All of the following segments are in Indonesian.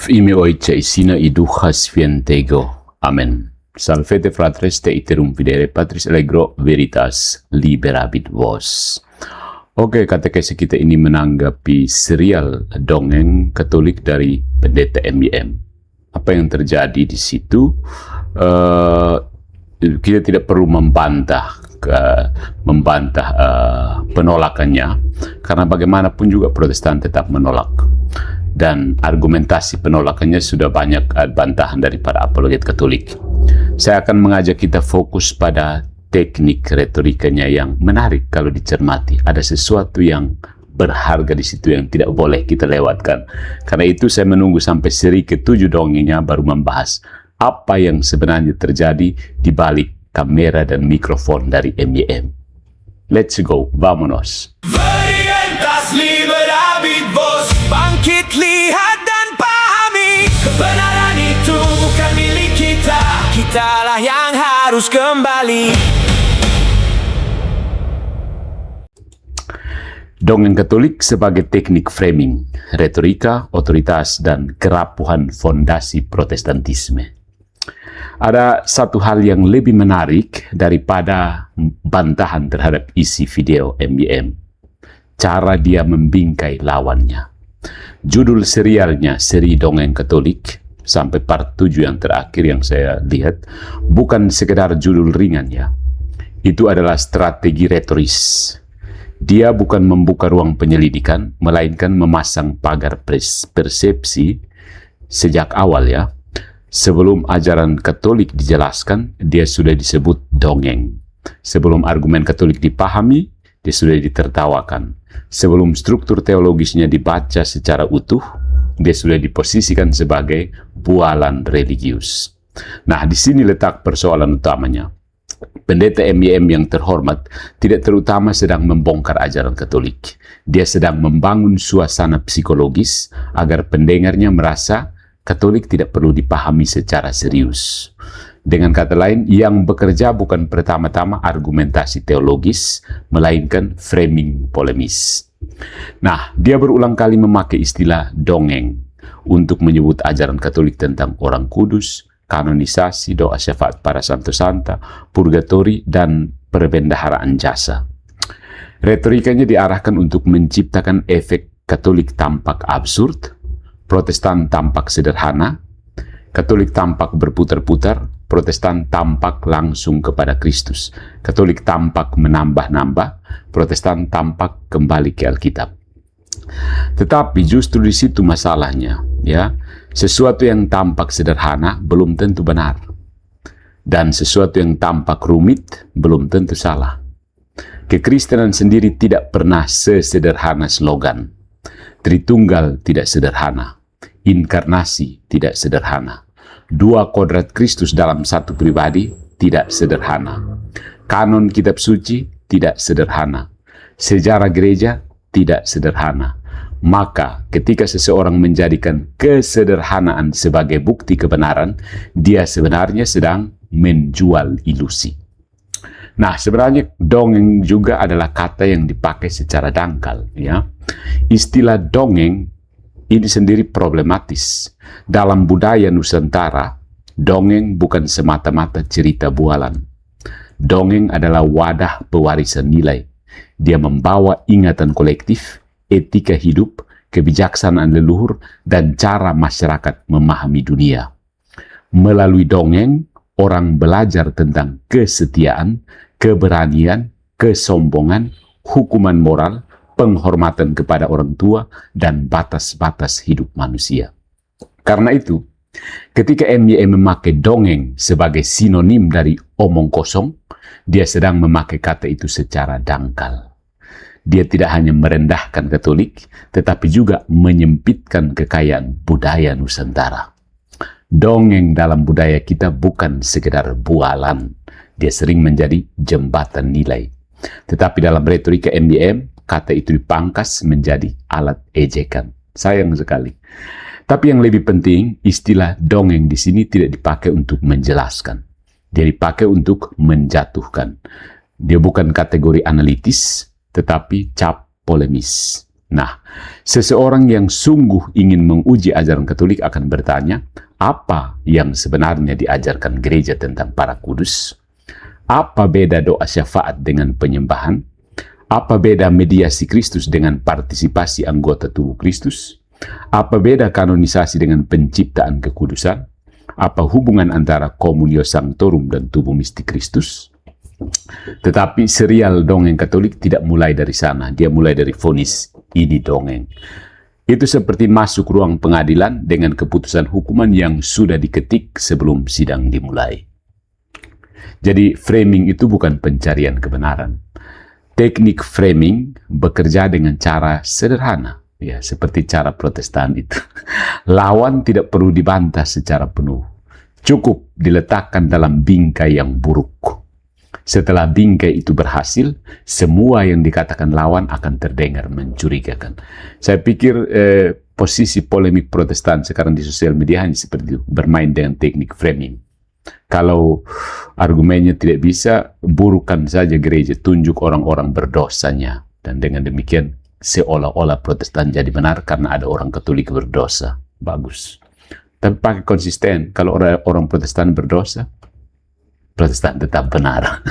V ime Ojca i Syna i Ducha Świętego. Amen. Salvete fratres te iterum videre Patris allegro veritas liberabit vos. Oke, katekesi kita ini menanggapi serial dongeng Katolik dari Pendeta MIM. Apa yang terjadi di situ? Kita tidak perlu membantah penolakannya, karena bagaimanapun juga Protestan tetap menolak. Dan argumentasi penolakannya sudah banyak bantahan daripada apologet Katolik. Saya akan mengajak kita fokus pada teknik retorikanya yang menarik kalau dicermati. Ada sesuatu yang berharga di situ yang tidak boleh kita lewatkan. Karena itu saya menunggu sampai seri ke-7 dongengnya baru membahas apa yang sebenarnya terjadi di balik kamera dan mikrofon dari MIM. Let's go, vamonos. Veritas liberabit vos. Bangkit, lihat dan pahami, kebenaran itu bukan milik kita. Kitalah yang harus kembali. Dongeng Katolik sebagai teknik framing, retorika, otoritas, dan kerapuhan fondasi Protestantisme. Ada satu hal yang lebih menarik daripada bantahan terhadap isi video MIM. Cara dia membingkai lawannya. Judul serialnya, Seri Dongeng Katolik, sampai part 7 yang terakhir yang saya lihat, bukan sekedar judul ringan ya. Itu adalah strategi retoris. Dia bukan membuka ruang penyelidikan, melainkan memasang pagar persepsi sejak awal ya. Sebelum ajaran Katolik dijelaskan, dia sudah disebut dongeng. Sebelum argumen Katolik dipahami, dia sudah ditertawakan. Sebelum struktur teologisnya dibaca secara utuh, dia sudah diposisikan sebagai bualan religius. Nah, di sini letak persoalan utamanya. Pendeta MIM yang terhormat tidak terutama sedang membongkar ajaran Katolik. Dia sedang membangun suasana psikologis agar pendengarnya merasa Katolik tidak perlu dipahami secara serius. Dengan kata lain, yang bekerja bukan pertama-tama argumentasi teologis, melainkan framing polemis. Nah, dia berulang kali memakai istilah dongeng untuk menyebut ajaran Katolik tentang orang kudus, kanonisasi, doa syafaat para santo-santa, purgatori, dan perbendaharaan jasa. Retorikanya diarahkan untuk menciptakan efek Katolik tampak absurd, Protestan tampak sederhana, Katolik tampak berputar-putar, Protestan tampak langsung kepada Kristus. Katolik tampak menambah-nambah, Protestan tampak kembali ke Alkitab. Tetapi justru di situ masalahnya, ya. Sesuatu yang tampak sederhana belum tentu benar. Dan sesuatu yang tampak rumit belum tentu salah. Kekristenan sendiri tidak pernah sesederhana slogan. Tritunggal tidak sederhana. Inkarnasi tidak sederhana. Dua kodrat Kristus dalam satu pribadi tidak sederhana. Kanon kitab suci tidak sederhana. Sejarah gereja tidak sederhana. Maka ketika seseorang menjadikan kesederhanaan sebagai bukti kebenaran, dia sebenarnya sedang menjual ilusi. Nah, sebenarnya dongeng juga adalah kata yang dipakai secara dangkal ya. Istilah dongeng ini sendiri problematis. Dalam budaya Nusantara, dongeng bukan semata-mata cerita bualan. Dongeng adalah wadah pewarisan nilai. Dia membawa ingatan kolektif, etika hidup, kebijaksanaan leluhur, dan cara masyarakat memahami dunia. Melalui dongeng, orang belajar tentang kesetiaan, keberanian, kesombongan, hukuman moral, penghormatan kepada orang tua, dan batas-batas hidup manusia. Karena itu, ketika MIM memakai dongeng sebagai sinonim dari omong kosong, dia sedang memakai kata itu secara dangkal. Dia tidak hanya merendahkan Katolik, tetapi juga menyempitkan kekayaan budaya Nusantara. Dongeng dalam budaya kita bukan sekedar bualan. Dia sering menjadi jembatan nilai. Tetapi dalam retorika MIM, kata itu dipangkas menjadi alat ejekan. Sayang sekali. Tapi yang lebih penting, istilah dongeng di sini tidak dipakai untuk menjelaskan. Dia dipakai untuk menjatuhkan. Dia bukan kategori analitis, tetapi cap polemis. Nah, seseorang yang sungguh ingin menguji ajaran Katolik akan bertanya, apa yang sebenarnya diajarkan gereja tentang para kudus? Apa beda doa syafaat dengan penyembahan? Apa beda mediasi Kristus dengan partisipasi anggota tubuh Kristus? Apa beda kanonisasi dengan penciptaan kekudusan? Apa hubungan antara Communio Sanctorum dan tubuh mistik Kristus? Tetapi serial dongeng Katolik tidak mulai dari sana. Dia mulai dari vonis, ini dongeng. Itu seperti masuk ruang pengadilan dengan keputusan hukuman yang sudah diketik sebelum sidang dimulai. Jadi framing itu bukan pencarian kebenaran. Teknik framing bekerja dengan cara sederhana, ya, seperti cara Protestan itu. Lawan tidak perlu dibantah secara penuh. Cukup diletakkan dalam bingkai yang buruk. Setelah bingkai itu berhasil, semua yang dikatakan lawan akan terdengar mencurigakan. Saya pikir posisi polemik Protestan sekarang di sosial media hanya seperti itu, bermain dengan teknik framing. Kalau argumennya tidak bisa, burukan saja gereja, tunjuk orang-orang berdosanya. Dan dengan demikian, seolah-olah Protestan jadi benar karena ada orang Katolik berdosa. Bagus. Tapi pakai konsisten, kalau orang Protestan berdosa, Protestan tetap benar.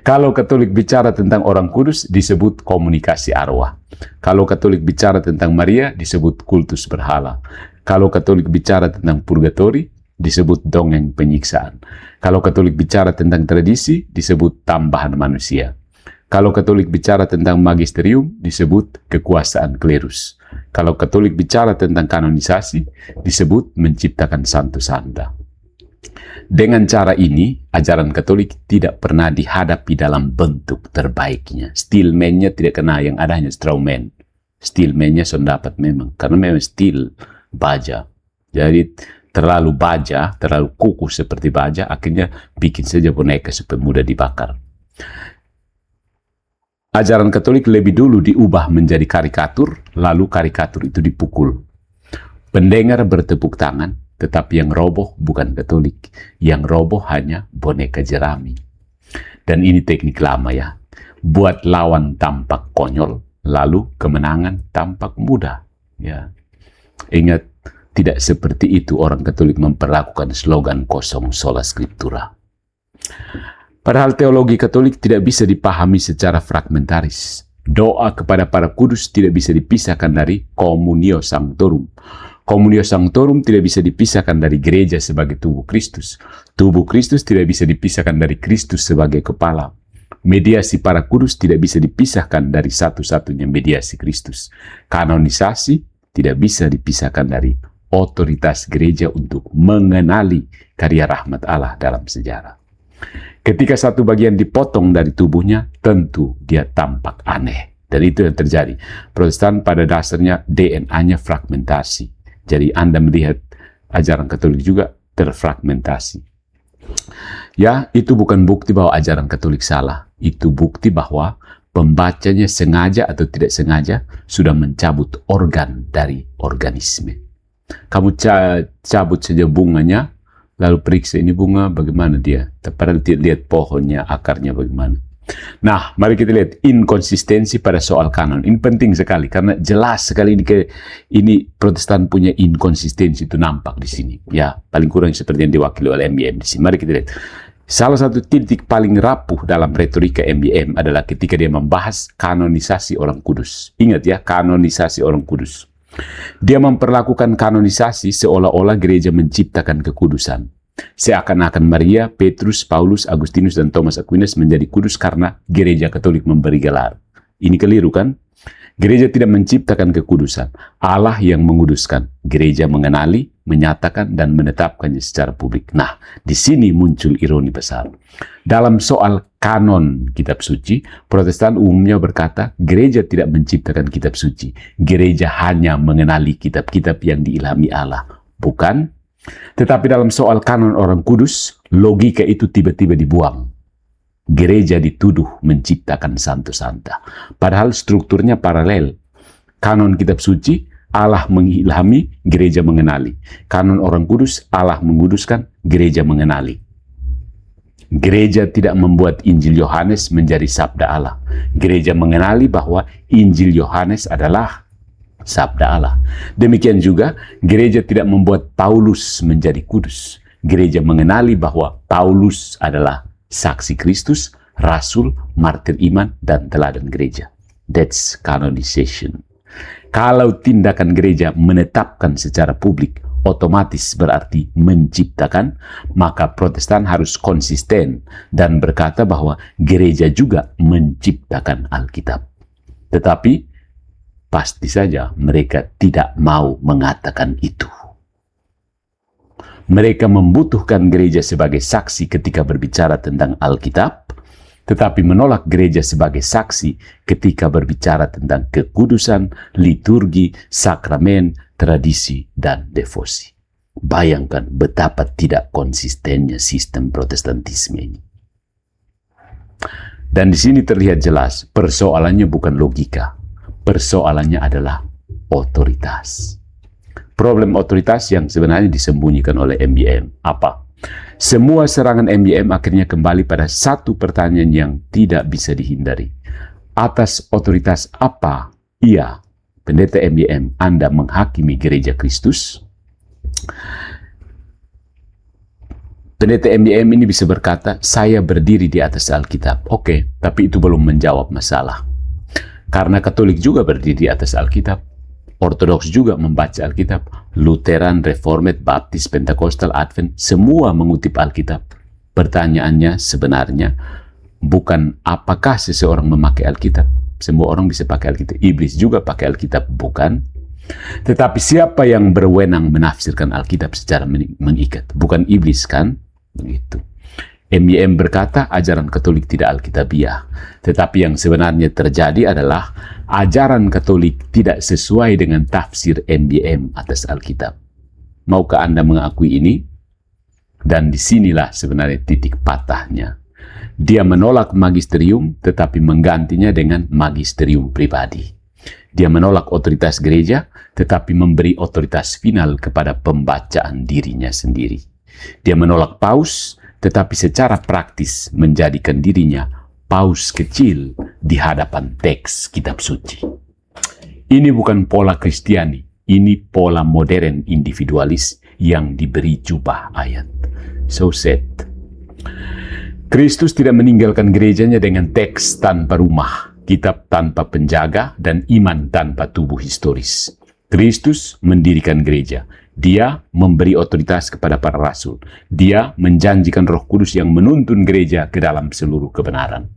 Kalau Katolik bicara tentang orang kudus, disebut komunikasi arwah. Kalau Katolik bicara tentang Maria, disebut kultus berhala. Kalau Katolik bicara tentang purgatori, disebut dongeng penyiksaan. Kalau Katolik bicara tentang tradisi, disebut tambahan manusia. Kalau Katolik bicara tentang magisterium, disebut kekuasaan klerus. Kalau Katolik bicara tentang kanonisasi, disebut menciptakan santo santa. Dengan cara ini, ajaran Katolik tidak pernah dihadapi dalam bentuk terbaiknya. Steelman-nya tidak kena, yang ada hanya strawman. Steelman-nya sudah dapat memang, karena memang steel, baja. Jadi terlalu baja, terlalu kukuh seperti baja, akhirnya bikin saja boneka supaya mudah dibakar. Ajaran Katolik lebih dulu diubah menjadi karikatur, lalu karikatur itu dipukul. Pendengar bertepuk tangan, tetapi yang roboh bukan Katolik. Yang roboh hanya boneka jerami. Dan ini teknik lama ya. Buat lawan tampak konyol, lalu kemenangan tampak mudah. Ya. Ingat, tidak seperti itu orang Katolik memperlakukan slogan kosong sola scriptura. Padahal teologi Katolik tidak bisa dipahami secara fragmentaris. Doa kepada para kudus tidak bisa dipisahkan dari Communio Sanctorum. Communio Sanctorum tidak bisa dipisahkan dari gereja sebagai tubuh Kristus. Tubuh Kristus tidak bisa dipisahkan dari Kristus sebagai kepala. Mediasi para kudus tidak bisa dipisahkan dari satu-satunya mediasi Kristus. Kanonisasi tidak bisa dipisahkan dari otoritas gereja untuk mengenali karya rahmat Allah dalam sejarah. Ketika satu bagian dipotong dari tubuhnya, tentu dia tampak aneh. Dan itu yang terjadi. Protestan pada dasarnya DNA-nya fragmentasi. Jadi Anda melihat ajaran Katolik juga terfragmentasi. Ya, itu bukan bukti bahwa ajaran Katolik salah. Itu bukti bahwa pembacanya sengaja atau tidak sengaja sudah mencabut organ dari organisme. Kamu cabut saja bunganya, lalu periksa ini bunga bagaimana dia. Padahal lihat pohonnya, akarnya bagaimana. Nah, mari kita lihat inkonsistensi pada soal kanon. Ini penting sekali karena jelas sekali ini Protestan punya inkonsistensi, itu nampak di sini. Ya, paling kurang seperti yang diwakili oleh MBM di sini. Mari kita lihat. Salah satu titik paling rapuh dalam retorika MBM adalah ketika dia membahas kanonisasi orang kudus. Ingat ya, kanonisasi orang kudus. Dia memperlakukan kanonisasi seolah-olah gereja menciptakan kekudusan. Seakan-akan Maria, Petrus, Paulus, Agustinus, dan Thomas Aquinas menjadi kudus karena gereja Katolik memberi gelar. Ini keliru kan? Gereja tidak menciptakan kekudusan. Allah yang menguduskan. Gereja mengenali, menyatakan, dan menetapkannya secara publik. Nah, di sini muncul ironi besar. Dalam soal kanon kitab suci, Protestan umumnya berkata, gereja tidak menciptakan kitab suci. Gereja hanya mengenali kitab-kitab yang diilhami Allah. Bukan? Tetapi dalam soal kanon orang kudus, logika itu tiba-tiba dibuang. Gereja dituduh menciptakan santo santa. Padahal strukturnya paralel. Kanon kitab suci, Allah mengilhami, gereja mengenali. Kanon orang kudus, Allah menguduskan, gereja mengenali. Gereja tidak membuat Injil Yohanes menjadi sabda Allah. Gereja mengenali bahwa Injil Yohanes adalah sabda Allah. Demikian juga, gereja tidak membuat Paulus menjadi kudus. Gereja mengenali bahwa Paulus adalah saksi Kristus, rasul, martir iman, dan teladan gereja. That's canonization. Kalau tindakan gereja menetapkan secara publik, otomatis berarti menciptakan, maka Protestan harus konsisten dan berkata bahwa gereja juga menciptakan Alkitab. Tetapi, pasti saja mereka tidak mau mengatakan itu. Mereka membutuhkan gereja sebagai saksi ketika berbicara tentang Alkitab, tetapi menolak gereja sebagai saksi ketika berbicara tentang kekudusan, liturgi, sakramen, tradisi, dan devosi. Bayangkan betapa tidak konsistennya sistem Protestantisme ini. Dan di sini terlihat jelas, persoalannya bukan logika. Persoalannya adalah otoritas. Problem otoritas yang sebenarnya disembunyikan oleh MBM. Apa? Semua serangan MBM akhirnya kembali pada satu pertanyaan yang tidak bisa dihindari. Atas otoritas apa ia, pendeta MBM, Anda menghakimi gereja Kristus? Pendeta MBM ini bisa berkata, saya berdiri di atas Alkitab. Oke, tapi itu belum menjawab masalah. Karena Katolik juga berdiri di atas Alkitab. Ortodoks juga membaca Alkitab. Lutheran, Reformed, Baptis, Pentakostal, Advent, semua mengutip Alkitab. Pertanyaannya sebenarnya bukan apakah seseorang memakai Alkitab. Semua orang bisa pakai Alkitab. Iblis juga pakai Alkitab, bukan? Tetapi siapa yang berwenang menafsirkan Alkitab secara mengikat? Bukan iblis, kan? Begitu. MYM berkata ajaran Katolik tidak Alkitabiah. Tetapi yang sebenarnya terjadi adalah ajaran Katolik tidak sesuai dengan tafsir MYM atas Alkitab. Maukah Anda mengakui ini? Dan disinilah sebenarnya titik patahnya. Dia menolak magisterium tetapi menggantinya dengan magisterium pribadi. Dia menolak otoritas gereja tetapi memberi otoritas final kepada pembacaan dirinya sendiri. Dia menolak paus tetapi secara praktis menjadikan dirinya paus kecil di hadapan teks kitab suci. Ini bukan pola Kristiani, ini pola modern individualis yang diberi jubah ayat. So sad. Kristus tidak meninggalkan gerejanya dengan teks tanpa rumah, kitab tanpa penjaga, dan iman tanpa tubuh historis. Kristus mendirikan gereja. Dia memberi otoritas kepada para rasul. Dia menjanjikan Roh Kudus yang menuntun gereja ke dalam seluruh kebenaran.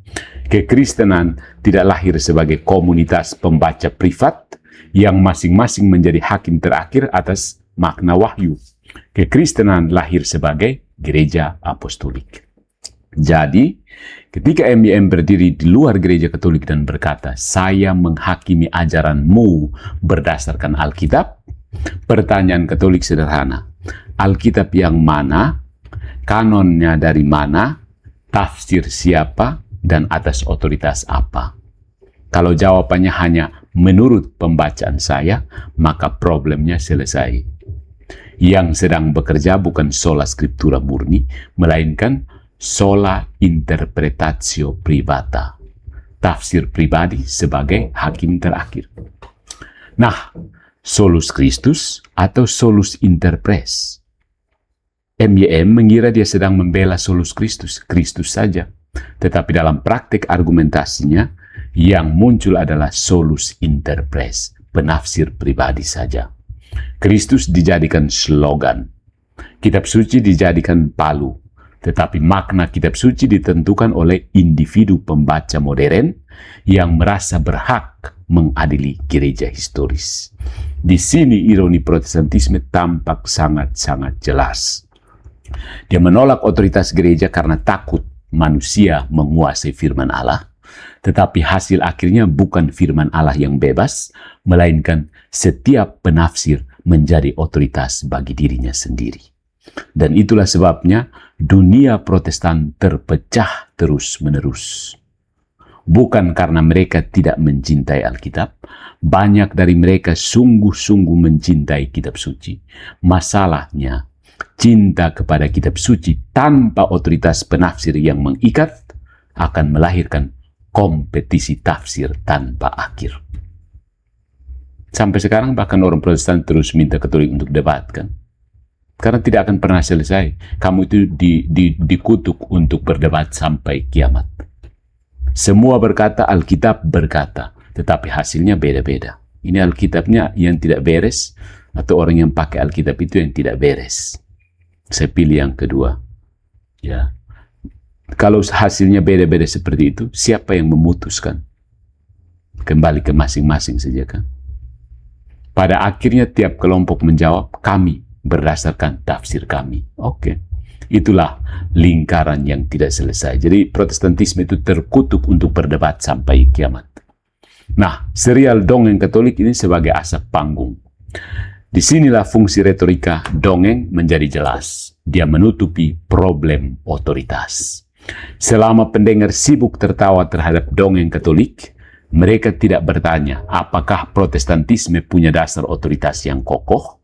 Kekristenan tidak lahir sebagai komunitas pembaca privat yang masing-masing menjadi hakim terakhir atas makna wahyu. Kekristenan lahir sebagai gereja apostolik. Jadi, ketika MYM berdiri di luar gereja Katolik dan berkata, saya menghakimi ajaranmu berdasarkan Alkitab, pertanyaan Katolik sederhana. Alkitab yang mana? Kanonnya dari mana? Tafsir siapa? Dan atas otoritas apa? Kalau jawabannya hanya menurut pembacaan saya, maka problemnya selesai. Yang sedang bekerja bukan sola scriptura murni, melainkan sola interpretatio privata. Tafsir pribadi sebagai hakim terakhir. Nah, solus Christus atau solus interpres? MYM mengira dia sedang membela solus Christus, Kristus saja. Tetapi dalam praktik argumentasinya, yang muncul adalah solus interpres, penafsir pribadi saja. Kristus dijadikan slogan, kitab suci dijadikan palu, tetapi makna kitab suci ditentukan oleh individu pembaca modern yang merasa berhak mengadili gereja historis. Di sini ironi Protestantisme tampak sangat-sangat jelas. Dia menolak otoritas gereja karena takut manusia menguasai firman Allah, tetapi hasil akhirnya bukan firman Allah yang bebas, melainkan setiap penafsir menjadi otoritas bagi dirinya sendiri. Dan itulah sebabnya dunia Protestan terpecah terus-menerus. Bukan karena mereka tidak mencintai Alkitab, banyak dari mereka sungguh-sungguh mencintai kitab suci. Masalahnya, Cinta kepada kitab suci tanpa otoritas penafsir yang mengikat akan melahirkan kompetisi tafsir tanpa akhir. Sampai sekarang bahkan orang Protestan terus minta Katolik untuk debat kan. Karena tidak akan pernah selesai. Kamu itu dikutuk untuk berdebat sampai kiamat. Semua berkata, Alkitab berkata, tetapi hasilnya beda-beda. Ini Alkitabnya yang tidak beres, atau orang yang pakai Alkitab itu yang tidak beres. Saya pilih yang kedua. Ya. Kalau hasilnya beda-beda seperti itu, siapa yang memutuskan? Kembali ke masing-masing saja kan. Pada akhirnya tiap kelompok menjawab, kami berdasarkan tafsir kami. Oke. Itulah lingkaran yang tidak selesai. Jadi Protestantisme itu terkutuk untuk berdebat sampai kiamat. Nah, serial dongeng Katolik ini sebagai asap panggung. Disinilah fungsi retorika dongeng menjadi jelas. Dia menutupi problem otoritas. Selama pendengar sibuk tertawa terhadap dongeng Katolik, mereka tidak bertanya apakah Protestantisme punya dasar otoritas yang kokoh.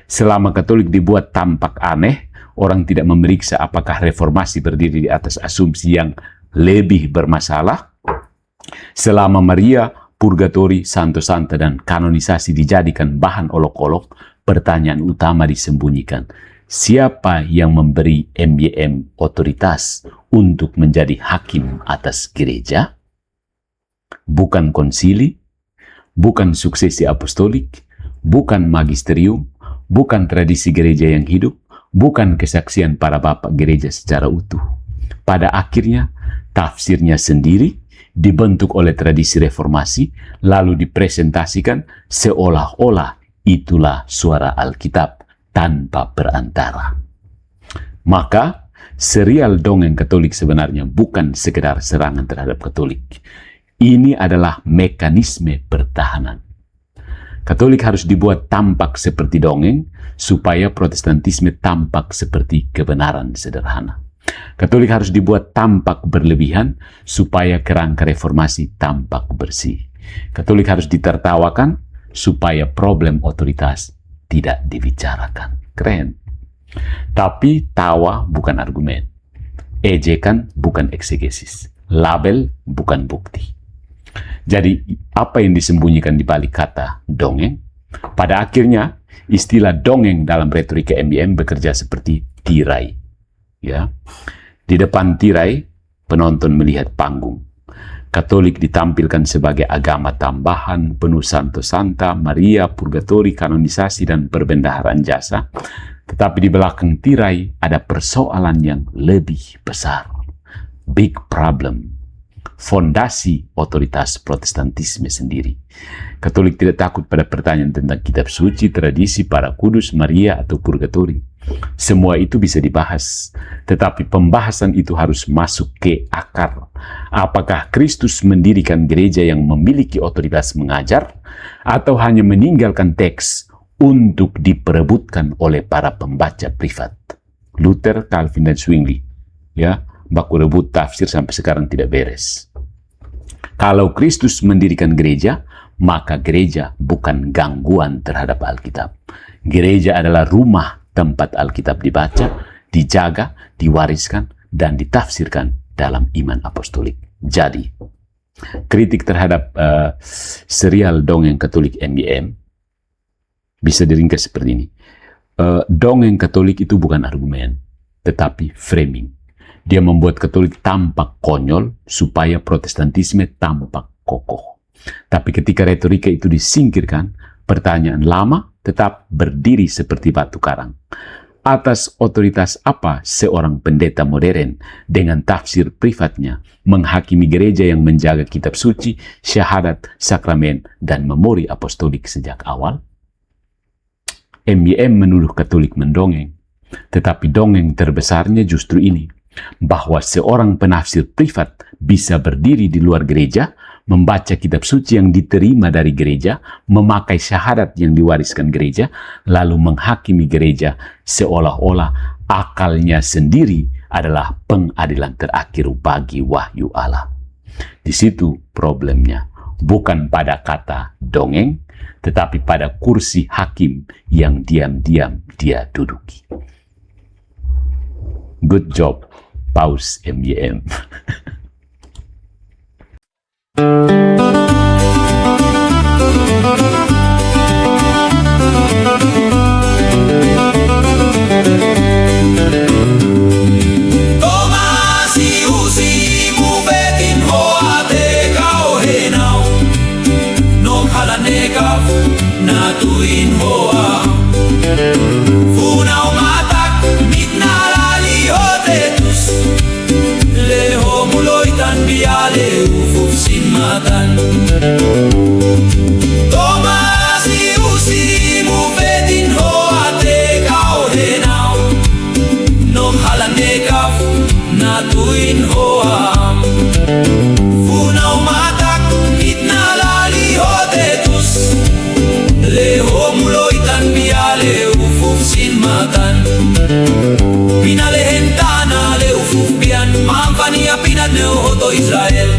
Selama Katolik dibuat tampak aneh, orang tidak memeriksa apakah reformasi berdiri di atas asumsi yang lebih bermasalah. Selama Maria, purgatori, santo santa, dan kanonisasi dijadikan bahan olok-olok, pertanyaan utama disembunyikan. Siapa yang memberi MYM otoritas untuk menjadi hakim atas gereja? Bukan konsili, bukan suksesi apostolik, bukan magisterium, bukan tradisi gereja yang hidup, bukan kesaksian para bapak gereja secara utuh. Pada akhirnya, tafsirnya sendiri dibentuk oleh tradisi reformasi, lalu dipresentasikan seolah-olah itulah suara Alkitab tanpa perantara. Maka, serial dongeng Katolik sebenarnya bukan sekedar serangan terhadap Katolik. Ini adalah mekanisme pertahanan. Katolik harus dibuat tampak seperti dongeng, supaya Protestantisme tampak seperti kebenaran sederhana. Katolik harus dibuat tampak berlebihan, supaya kerangka reformasi tampak bersih. Katolik harus ditertawakan, supaya problem otoritas tidak dibicarakan. Keren. Tapi tawa bukan argumen. Ejekan bukan eksegesis. Label bukan bukti. Jadi, apa yang disembunyikan di balik kata dongeng? Pada akhirnya, istilah dongeng dalam retorika MYM bekerja seperti tirai. Ya, di depan tirai, penonton melihat panggung. Katolik ditampilkan sebagai agama tambahan, penuh santo santa, Maria, purgatori, kanonisasi, dan perbendaharaan jasa. Tetapi di belakang tirai ada persoalan yang lebih besar. Big problem. Fondasi otoritas Protestantisme sendiri. Katolik tidak takut pada pertanyaan tentang kitab suci, tradisi, para kudus, Maria, atau purgatori. Semua itu bisa dibahas, tetapi pembahasan itu harus masuk ke akar. Apakah Kristus mendirikan gereja yang memiliki otoritas mengajar, atau hanya meninggalkan teks untuk diperebutkan oleh para pembaca privat? Luther, Calvin, dan Zwingli, ya, baku rebut tafsir sampai sekarang tidak beres. Kalau Kristus mendirikan gereja, maka gereja bukan gangguan terhadap Alkitab. Gereja adalah rumah tempat Alkitab dibaca, dijaga, diwariskan, dan ditafsirkan dalam iman apostolik. Jadi, kritik terhadap serial dongeng Katolik MYM bisa diringkas seperti ini. Dongeng Katolik itu bukan argumen, tetapi framing. Dia membuat Katolik tampak konyol supaya Protestantisme tampak kokoh. Tapi ketika retorika itu disingkirkan, pertanyaan lama tetap berdiri seperti batu karang. Atas otoritas apa seorang pendeta modern dengan tafsir privatnya menghakimi gereja yang menjaga kitab suci, syahadat, sakramen, dan memori apostolik sejak awal? MYM menuduh Katolik mendongeng, tetapi dongeng terbesarnya justru ini, bahwa seorang penafsir privat bisa berdiri di luar gereja, membaca kitab suci yang diterima dari gereja, memakai syahadat yang diwariskan gereja, lalu menghakimi gereja seolah-olah akalnya sendiri adalah pengadilan terakhir bagi wahyu Allah. Di situ problemnya, bukan pada kata dongeng, tetapi pada kursi hakim yang diam-diam dia duduki. Good job, Paus MYM. Natuin hoa Funau matak mitnalali hotetus Leho muloitan biale ufuf sin matan Tomasi usi mufetin hoa te kau henau Nom halanekaf natuin hoa Funau matak mitnalali hotetus Leho muloitan biale ufuf sin matan Pinalehentana le ufuf bian Mamfania pinat neo hoto Israel